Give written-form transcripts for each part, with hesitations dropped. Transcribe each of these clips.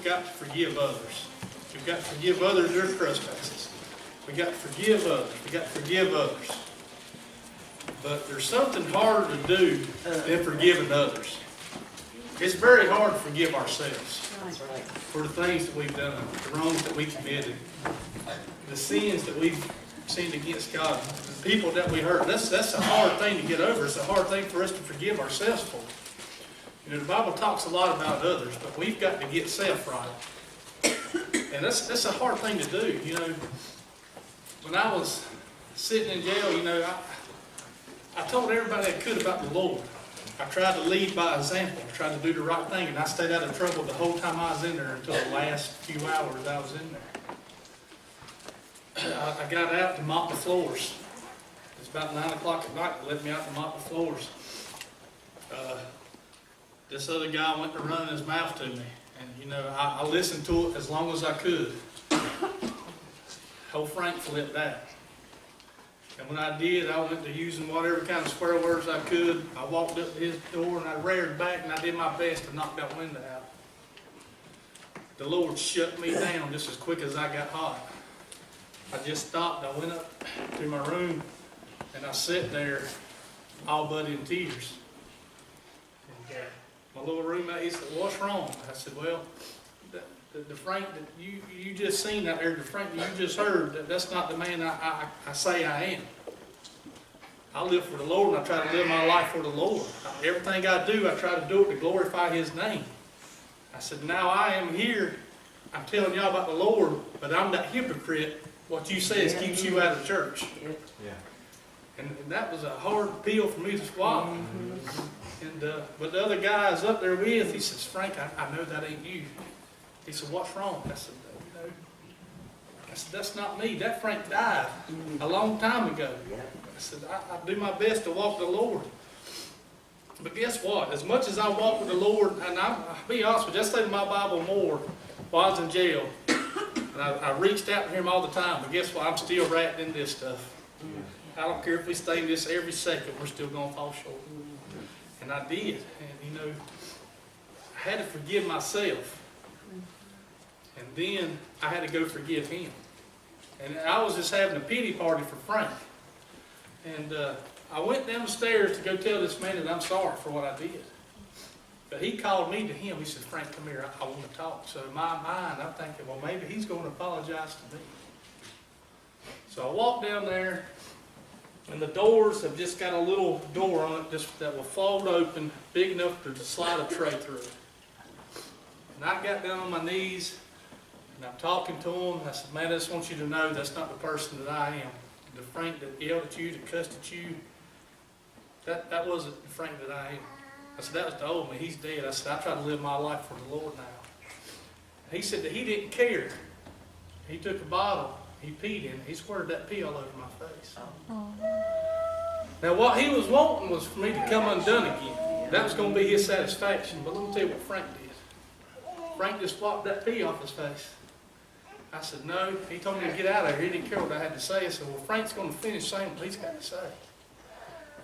we've got to forgive others. We've got to forgive others their trespasses. We've got to forgive others. We've got to forgive others. But there's something harder to do than forgiving others. It's very hard to forgive ourselves for the things that we've done, the wrongs that we committed, the sins that we've sinned against God, the people that we hurt. That's a hard thing to get over. It's a hard thing for us to forgive ourselves for. You know, the Bible talks a lot about others, but we've got to get self right. And that's a hard thing to do. You know, when I was sitting in jail, you know, I told everybody I could about the Lord. I tried to lead by example. I tried to do the right thing, and I stayed out of trouble the whole time I was in there until the last few hours I was in there. I got out to mop the floors. It's about 9 o'clock at night. They let me out to mop the floors. This other guy went to run his mouth to me, and you know, I listened to it as long as I could. Whole Frank flipped out. And when I did, I went to using whatever kind of swear words I could. I walked up to his door and I reared back and I did my best to knock that window out. The Lord shut me down just as quick as I got hot. I just stopped. I went up to my room and I sat there all but in tears. And my little roommate, he said, "What's wrong?" I said, "Well, the Frank that you just seen out there, the Frank that you just heard, that's not the man I say I am. I live for the Lord and I try to live my life for the Lord. Everything I do, I try to do it to glorify His name." I said, "Now I am here, I'm telling y'all about the Lord, but I'm that hypocrite. What you say keeps you out of church." Yeah. And that was a hard pill for me to swallow. And but the other guy I was up there with, he says, "Frank, I know that ain't you." He said, "What's wrong?" I said, "No." I said, "That's not me. That Frank died a long time ago." I said, I do my best to walk with the Lord. But guess what? As much as I walk with the Lord, and I'll be honest with you, I studied my Bible more while I was in jail. And I reached out to Him all the time. But guess what? I'm still wrapped in this stuff. I don't care if we stay in this every second, we're still going to fall short. And I did. And you know, I had to forgive myself. And then I had to go forgive him. And I was just having a pity party for Frank. And I went down the stairs to go tell this man that I'm sorry for what I did. But he called me to him. He said, "Frank, come here. I want to talk." So in my mind, I'm thinking, well, maybe he's going to apologize to me. So I walked down there, and the doors have just got a little door on it that will fold open, big enough to slide a tray through. And I got down on my knees, and I'm talking to him. I said, "Man, I just want you to know that's not the person that I am. The Frank that yelled at you, that cussed at you, that wasn't the Frank that I am." I said, "That was the old me. He's dead." I said, "I try to live my life for the Lord now." He said that he didn't care. He took a bottle, he peed in it, he squirted that pee all over my face. Now what he was wanting was for me to come undone again. That was going to be his satisfaction. But let me tell you what Frank did. Frank just flopped that pee off his face. I said, "No." He told me to get out of here. He didn't care what I had to say. I said, "Well, Frank's going to finish saying what he's got to say."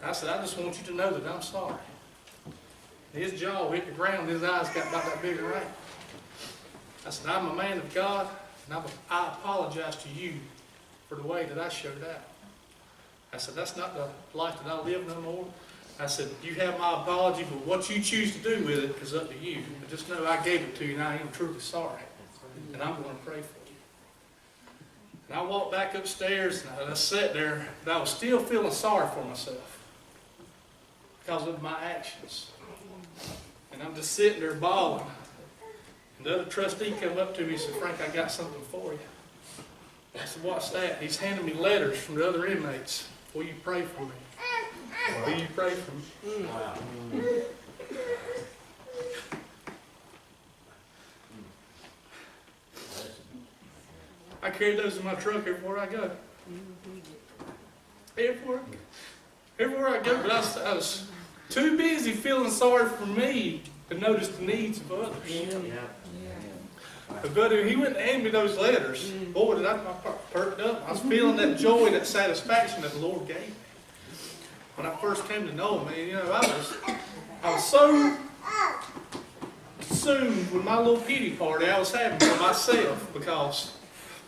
I said, "I just want you to know that I'm sorry." His jaw hit the ground. His eyes got about that big around. I said, "I'm a man of God, and I apologize to you for the way that I showed out." I said, "That's not the life that I live no more." I said, "You have my apology, but what you choose to do with it is up to you. But just know I gave it to you, and I am truly sorry. And I'm going to pray for you." And I walked back upstairs, and I sat there, but I was still feeling sorry for myself because of my actions. And I'm just sitting there bawling. And the other trustee came up to me and said, "Frank, I got something for you." I said, "What's that?" He's handing me letters from the other inmates. "Will you pray for me? Will you pray for me?" Wow. I carry those in my truck everywhere I go. Everywhere I go. But I was too busy feeling sorry for me to notice the needs of others. But buddy, he went and handed me those letters. Boy, did I perked up. I was feeling that joy, that satisfaction that the Lord gave me. When I first came to know Him, man, you know, I was so consumed with my little pity party I was having for myself because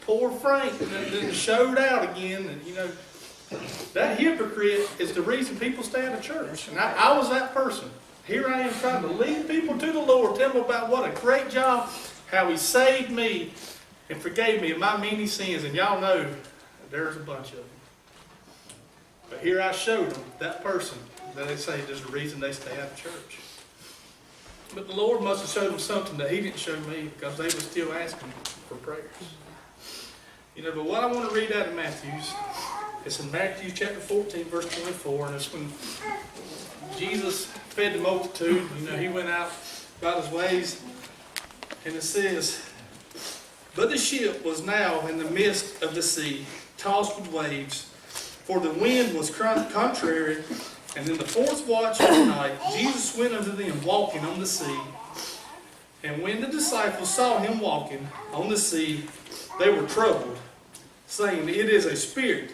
poor Frank then showed out again. And you know, that hypocrite is the reason people stay out of church. And I was that person. Here I am trying to lead people to the Lord, tell them about what a great job, how He saved me and forgave me of my many sins. And y'all know there's a bunch of them. But here I showed them that person that they say is the reason they stay out of church. But the Lord must have showed them something that He didn't show me because they were still asking for prayers. You know, but what I want to read out of Matthew's, it's in Matthew chapter 14, verse 24, and it's when Jesus fed the multitude. You know, He went out about His ways, and it says, "But the ship was now in the midst of the sea, tossed with waves, for the wind was contrary. And in the fourth watch of the night, Jesus went unto them walking on the sea. And when the disciples saw Him walking on the sea, they were troubled, saying, It is a spirit.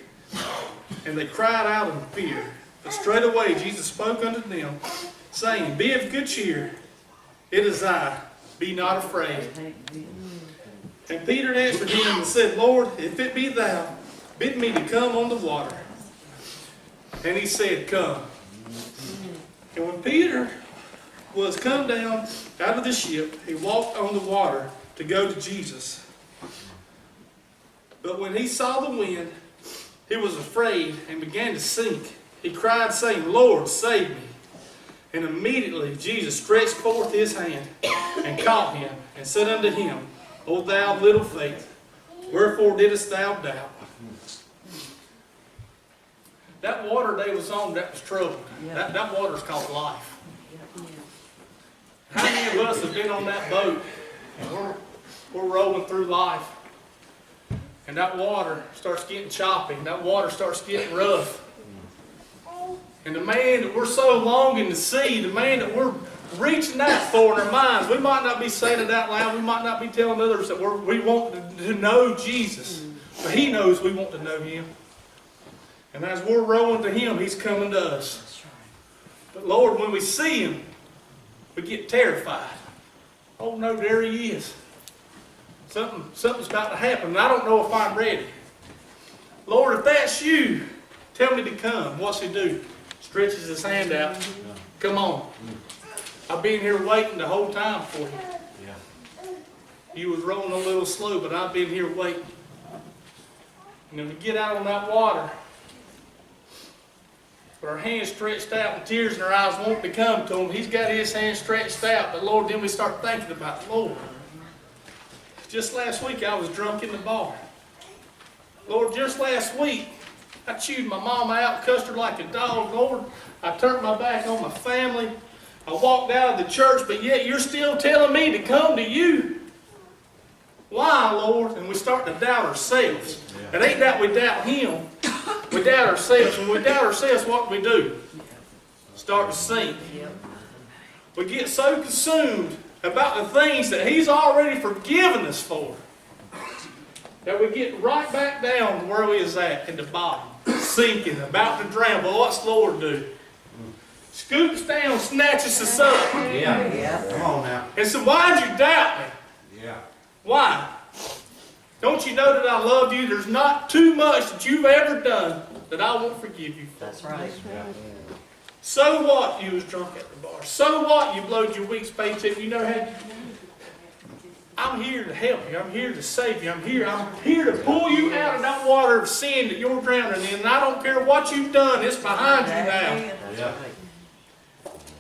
And they cried out in fear. But straightway Jesus spoke unto them, saying, Be of good cheer, it is I, be not afraid. And Peter answered Him and said, Lord, if it be Thou, bid me to come on the water. And He said, Come. And when Peter was come down out of the ship, he walked on the water to go to Jesus. But when he saw the wind, he was afraid and began to sink. He cried, saying, Lord, save me. And immediately Jesus stretched forth His hand and caught him and said unto him, O thou of little faith, wherefore didst thou doubt? That water they was on, that was troubled. Yeah. That water is called life. Yeah. How many of us have been on that boat and we're rolling through life, and that water starts getting choppy, and that water starts getting rough. And the man that we're so longing to see, the man that we're reaching out for in our minds, we might not be saying it out loud, we might not be telling others that we want to know Jesus, but He knows we want to know Him. And as we're rowing to Him, He's coming to us. But Lord, when we see Him, we get terrified. Oh no, there He is. Something's about to happen, and I don't know if I'm ready. Lord, if that's You, tell me to come. What's He do? Stretches His hand out. Come on. I've been here waiting the whole time for You. You was rolling a little slow, but I've been here waiting. And then we get out on that water, with our hands stretched out and tears in our eyes won't to come to Him. He's got His hands stretched out, but Lord, then we start thinking about, Lord, just last week I was drunk in the bar. Lord, just last week I chewed my mama out, cussed her like a dog. Lord, I turned my back on my family. I walked out of the church, but yet You're still telling me to come to You. Why, Lord? And we start to doubt ourselves. It ain't that we doubt Him. We doubt ourselves. When we doubt ourselves, what do? Start to sink. We get so consumed about the things that He's already forgiven us for that we get right back down to where we was at in the bottom, sinking, about to drown. But what's the Lord do? Scoops down, snatches us up. Come on now. And so, why'd you doubt me? Why? Don't you know that I love you? There's not too much that you've ever done that I won't forgive you for. That's right. So what you was drunk at the bar? So what you blowed your week's paycheck? You know how I'm here to help you. I'm here to save you. I'm here to pull you out of that water of sin that you're drowning in. And I don't care what you've done, it's behind you now. Yeah.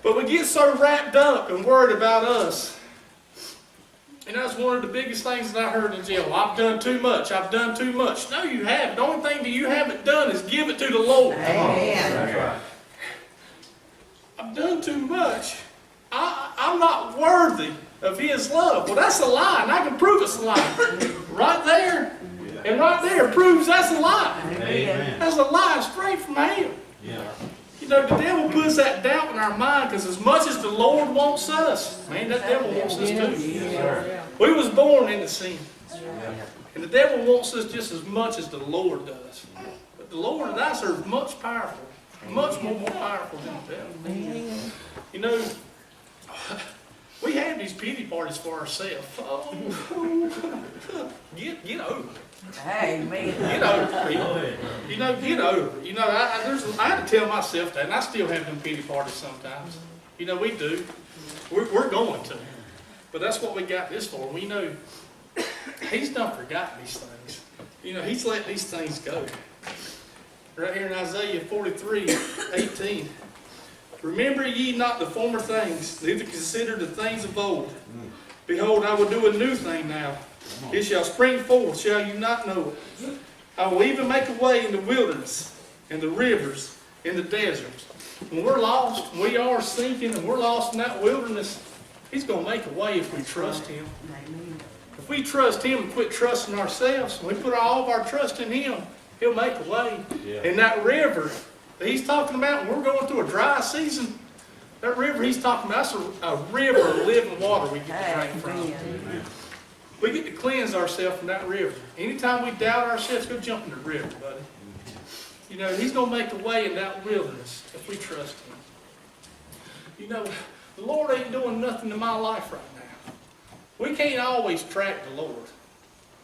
But we get so wrapped up and worried about us. And that's one of the biggest things that I heard in jail. I've done too much. I've done too much. No, you haven't. The only thing that you haven't done is give it to the Lord. Amen. That's right. I've done too much. I'm not worthy of His love. Well, that's a lie, and I can prove it's a lie. Right there. And right there proves that's a lie. Amen. That's a lie straight from hell. Yeah. You know, the devil puts that doubt in our mind because as much as the Lord wants us, man, that devil wants us too. Yeah. We was born into sin. And the devil wants us just as much as the Lord does. But the Lord that I serve is much powerful, much more powerful than the devil. You know, We have these pity parties for ourselves. Oh, get over it. Hey, man. Get over it, people. Go ahead. You know, get over it. You know, I had to tell myself that, and I still have them pity parties sometimes. You know, we do. We're going to. But that's what we got this for. We know he's not forgotten these things. You know, he's let these things go. Right here in Isaiah 43:18. Remember ye not the former things, neither consider the things of old. Behold, I will do a new thing now. It shall spring forth, shall you not know it? I will even make a way in the wilderness, and the rivers, in the deserts. When we're lost, we are sinking, and we're lost in that wilderness, he's going to make a way if we trust him. If we trust him and quit trusting ourselves, and we put all of our trust in him, he'll make a way. Yeah. And that river that he's talking about, when we're going through a dry season, that river he's talking about, that's a river of living water we get to drink from. Amen. We get to cleanse ourselves from that river. Anytime we doubt ourselves, go jump in the river, buddy. You know, he's going to make a way in that wilderness if we trust him. You know, the Lord ain't doing nothing in my life right now. We can't always track the Lord,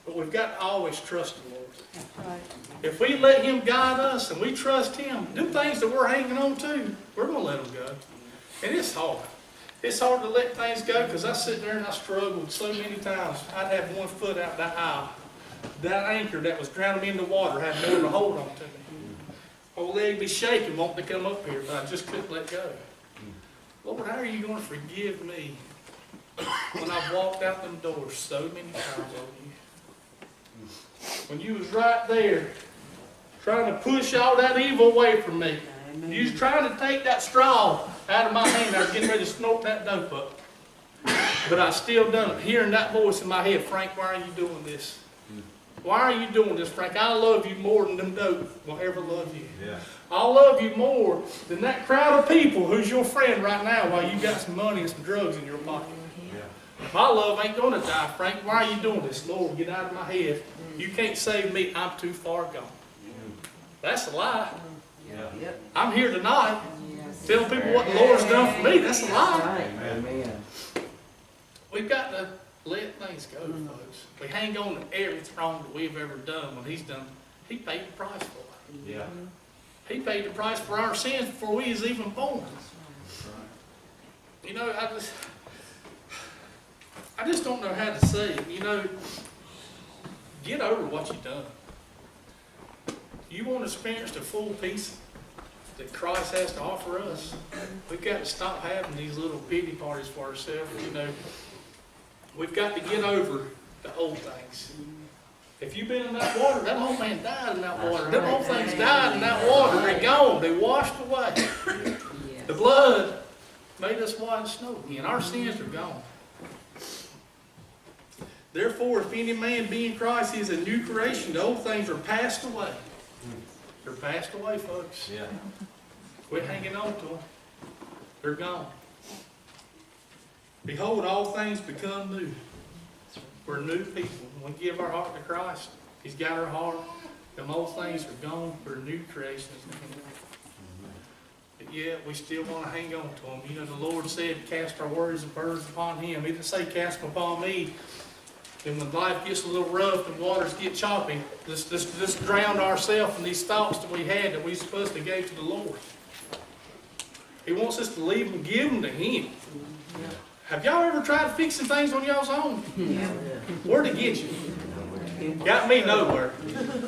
but we've got to always trust the Lord. Right. If we let him guide us and we trust him, them things that we're hanging on to, we're going to let them go. And it's hard. It's hard to let things go because I sit there and I struggled so many times. I'd have one foot out that aisle. That anchor that was drowning me in the water had no one to hold on to me. Whole leg be shaking wanting to come up here, but I just couldn't let go. Lord, how are you going to forgive me when I've walked out them doors so many times over you? When you was right there trying to push all that evil away from me. You was trying to take that straw out of my hand. I was getting ready to snort that dope up. But I still done it. Hearing that voice in my head, Frank, why are you doing this? Why are you doing this, Frank? I love you more than them dope will ever love you. Yeah. I love you more than that crowd of people who's your friend right now while you got some money and some drugs in your pocket. Yeah. My love ain't going to die, Frank. Why are you doing this? Lord, get out of my head. You can't save me. I'm too far gone. That's a lie. Yeah. Yep. I'm here tonight Yes. telling people what the Lord's done for me. That's a lie. Right. Amen. We've got to let things go, folks. We hang on to everything wrong that we've ever done when he's done. He paid the price for it. Yeah. He paid the price for our sins before we was even born. You know, I just don't know how to say it. You know, get over what you've done. You want to experience the full peace that Christ has to offer us, we've got to stop having these little pity parties for ourselves. You know, we've got to get over the old things. If you've been in that water, that old man died in that water. Them old things died in that water. They're gone. They washed away. The blood made us white as snow again. Our sins are gone. Therefore, if any man be in Christ, he is a new creation. The old things are passed away. They're passed away, folks. Yeah. Quit hanging on to them. They're gone. Behold, all things become new. We're new people. When we give our heart to Christ, he's got our heart. Them old things are gone. We're new creations. But yet, we still want to hang on to them. You know, the Lord said, cast our worries and burdens upon him. He didn't say, cast them upon me. And when life gets a little rough and waters get choppy, just drown ourselves in these thoughts that we had that we supposed to give to the Lord. He wants us to leave them and give them to him. Have y'all ever tried fixing things on y'all's own? Where'd it get you? Got me nowhere.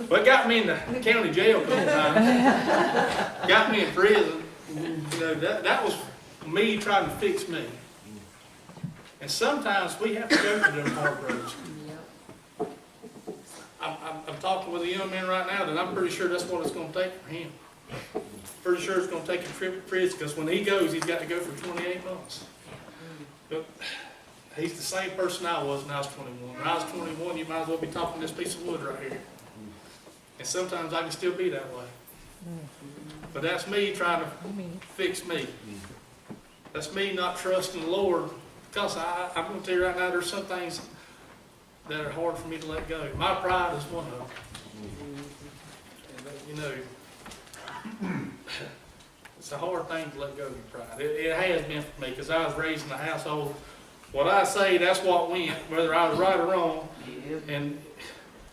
Well, it got me in the county jail a couple times. Got me in prison. You know, that was me trying to fix me. And sometimes we have to go through them hard roads. I'm talking with a young man right now that I'm pretty sure that's what it's going to take for him. Pretty sure it's going to take a trip to prison because when he goes, he's got to go for 28 months. But he's the same person I was when I was 21. When I was 21, you might as well be talking this piece of wood right here. And sometimes I can still be that way. But that's me trying to fix me. That's me not trusting the Lord. Because I'm going to tell you right now, there's some things that are hard for me to let go. My pride is one of them. And, you know, it's a hard thing to let go of your pride. It has been for me because I was raised in a household what I say, that's what went, whether I was right or wrong. Yep. And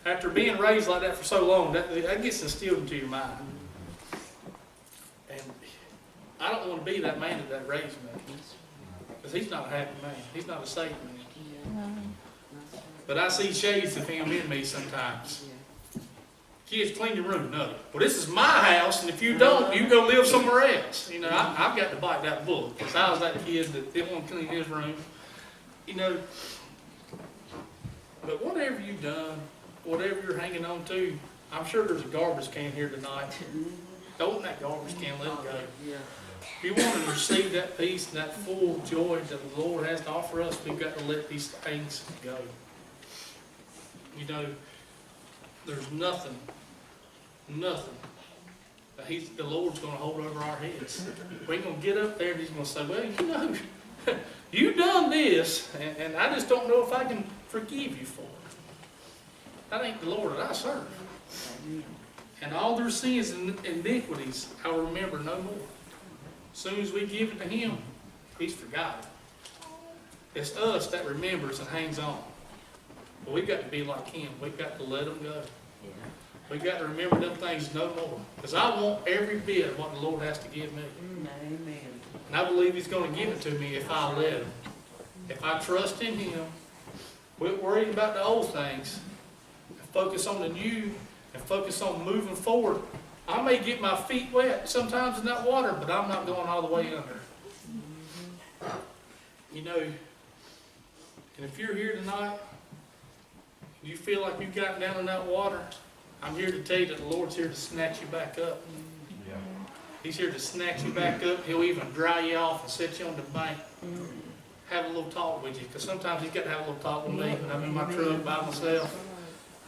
after being raised like that for so long, that gets instilled into your mind. And I don't want to be that man that raised me. Because he's not a happy man. He's not a saved man. But I see shades of him in me sometimes. Kids, clean your room. No. Well, this is my house, and if you don't, you go live somewhere else. You know, I've got to bite that bullet. Because I was that kid that didn't want to clean his room. You know, but whatever you've done, whatever you're hanging on to, I'm sure there's a garbage can here tonight. Open that garbage can, let it go. If you want to receive that peace and that full joy that the Lord has to offer us, we've got to let these things go. You know, there's nothing that the Lord's going to hold over our heads. We ain't going to get up there and He's going to say, well, you know, you done this, and I just don't know if I can forgive you for it. That ain't the Lord that I serve. And all their sins and iniquities I'll remember no more. As soon as we give it to Him, He's forgotten. It's us that remembers and hangs on. But we've got to be like Him. We've got to let them go. We've got to remember them things no more. Because I want every bit of what the Lord has to give me. Amen. And I believe He's going to give it to me if I let Him. If I trust in Him, quit worrying about the old things, and focus on the new, and focus on moving forward. I may get my feet wet sometimes in that water, but I'm not going all the way under. You know, and if you're here tonight, and you feel like you've gotten down in that water, I'm here to tell you that the Lord's here to snatch you back up. Yeah. He's here to snatch you back up. He'll even dry you off and set you on the bank. Have a little talk with you, because sometimes He's got to have a little talk with me when I'm in my truck by myself.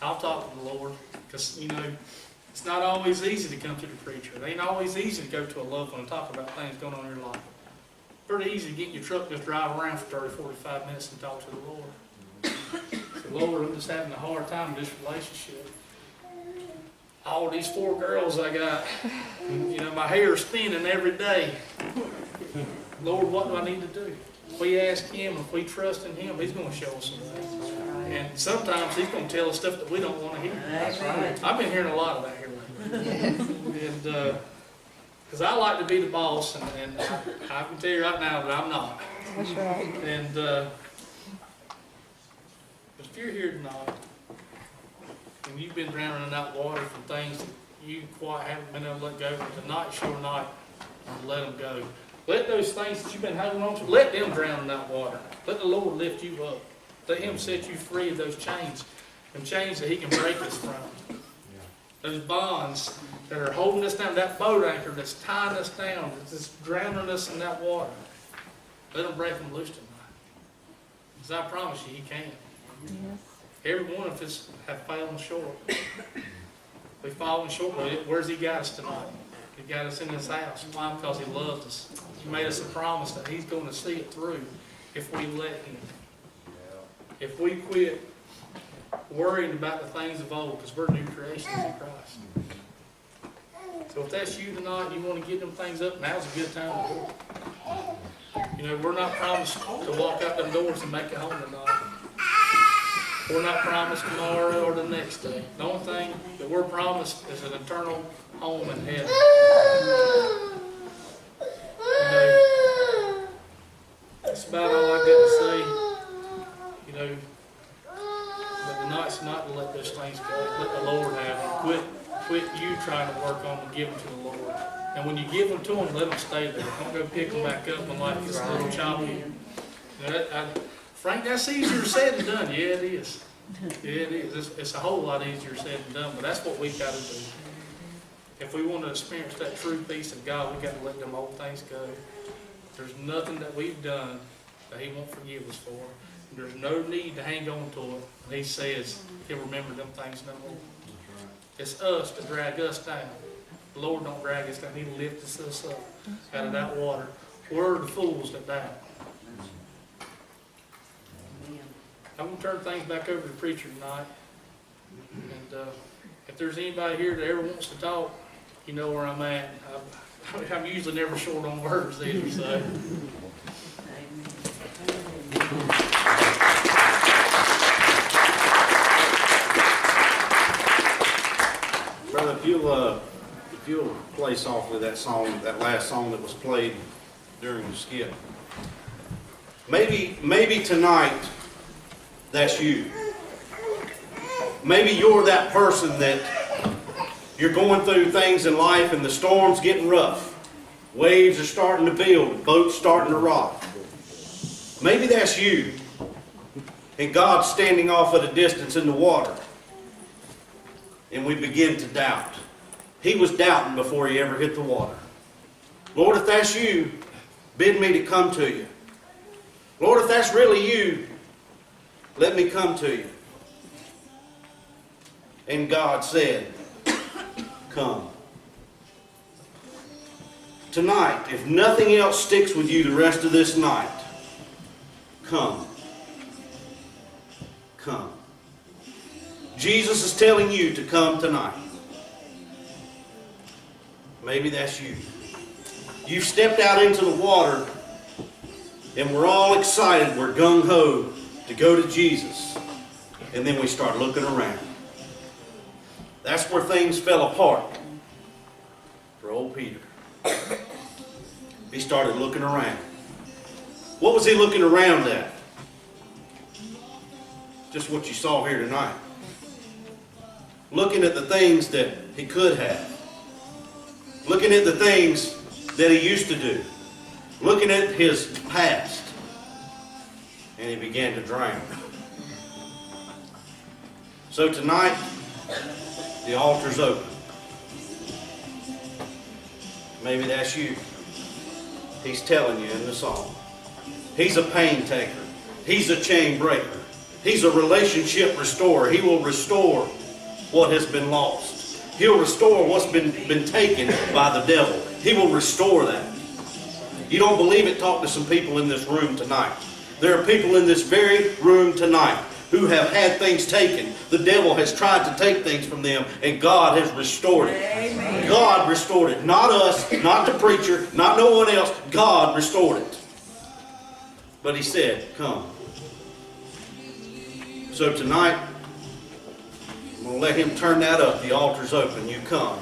I'll talk to the Lord, because, you know, it's not always easy to come to the preacher. It ain't always easy to go to a loved one and talk about things going on in your life. Pretty easy to get in your truck, just drive around for 30, 45 minutes and talk to the Lord. So, Lord, I'm just having a hard time in this relationship. All these 4 girls I got, you know, my hair's thinning every day. Lord, what do I need to do? If we ask Him, if we trust in Him, He's going to show us some things. And sometimes He's going to tell us stuff that we don't want to hear. That's right. I've been hearing a lot of that here lately. And because I like to be the boss, and I can tell you right now that I'm not. That's right. And but if you're here tonight, and you've been drowning in that water from things that you quite haven't been able to let go, tonight's your night to let them go. Let those things that you've been holding on to, let them drown in that water. Let the Lord lift you up. Let Him set you free of those chains, and chains that He can break us from. Those bonds that are holding us down, that boat anchor that's tying us down, that's drowning us in that water. Let Him break them loose tonight. Because I promise you, He can. Yes. Every one of us have fallen short. We've fallen short. Where's He got us tonight? He got us in His house. Why? Because He loves us. He made us a promise that He's going to see it through if we let Him. If we quit worrying about the things of old, because we're new creations in Christ. So if that's you tonight, you want to get them things up, now's a good time to do it. You know, we're not promised to walk out them doors and make it home tonight. We're not promised tomorrow or the next day. The only thing that we're promised is an eternal home in heaven. You know, that's about all I got to say. You know, but tonight's not to let those things go. Let the Lord have them. Quit you trying to work on them and give them to the Lord. And when you give them to Him, let them stay there. Don't go pick them back up when life gets a little choppy. You know, Frank, that's easier said than done. Yeah, it is. Yeah, it is. It's a whole lot easier said than done, but that's what we've got to do. If we want to experience that true peace of God, we've got to let them old things go. There's nothing that we've done that He won't forgive us for. There's no need to hang on to it. He says He'll remember them things no more. It's us to drag us down. The Lord don't drag us down. He lifts us up out of that water. We're the fools that doubt. I'm going to turn things back over to the preacher tonight. And if there's anybody here that ever wants to talk, you know where I'm at. I'm usually never short on words either, so. Amen. you'll play softly that song, that last song that was played during the skit. Maybe tonight, that's you. Maybe you're that person that you're going through things in life and the storm's getting rough. Waves are starting to build, boats starting to rock. Maybe that's you. And God's standing off at a distance in the water. And we begin to doubt. He was doubting before he ever hit the water. Lord, if that's you, bid me to come to you. Lord, if that's really you, let me come to you. And God said, come. Tonight, if nothing else sticks with you the rest of this night, come. Come. Jesus is telling you to come tonight. Maybe that's you. You've stepped out into the water and we're all excited. We're gung-ho to go to Jesus. And then we start looking around. That's where things fell apart for old Peter. He started looking around. What was he looking around at? Just what you saw here tonight. Looking at the things that he could have. Looking at the things that he used to do. Looking at his past. And he began to drown. So tonight, the altar's open. Maybe that's you. He's telling you in the song. He's a pain taker. He's a chain breaker. He's a relationship restorer. He will restore what has been lost. He'll restore what's been taken by the devil. He will restore that. You don't believe it? Talk to some people in this room tonight. There are people in this very room tonight who have had things taken. The devil has tried to take things from them, and God has restored it. Amen. God restored it. Not us, not the preacher, not no one else. God restored it. But he said, come. So tonight, I'm going to let him turn that up. The altar's open. You come.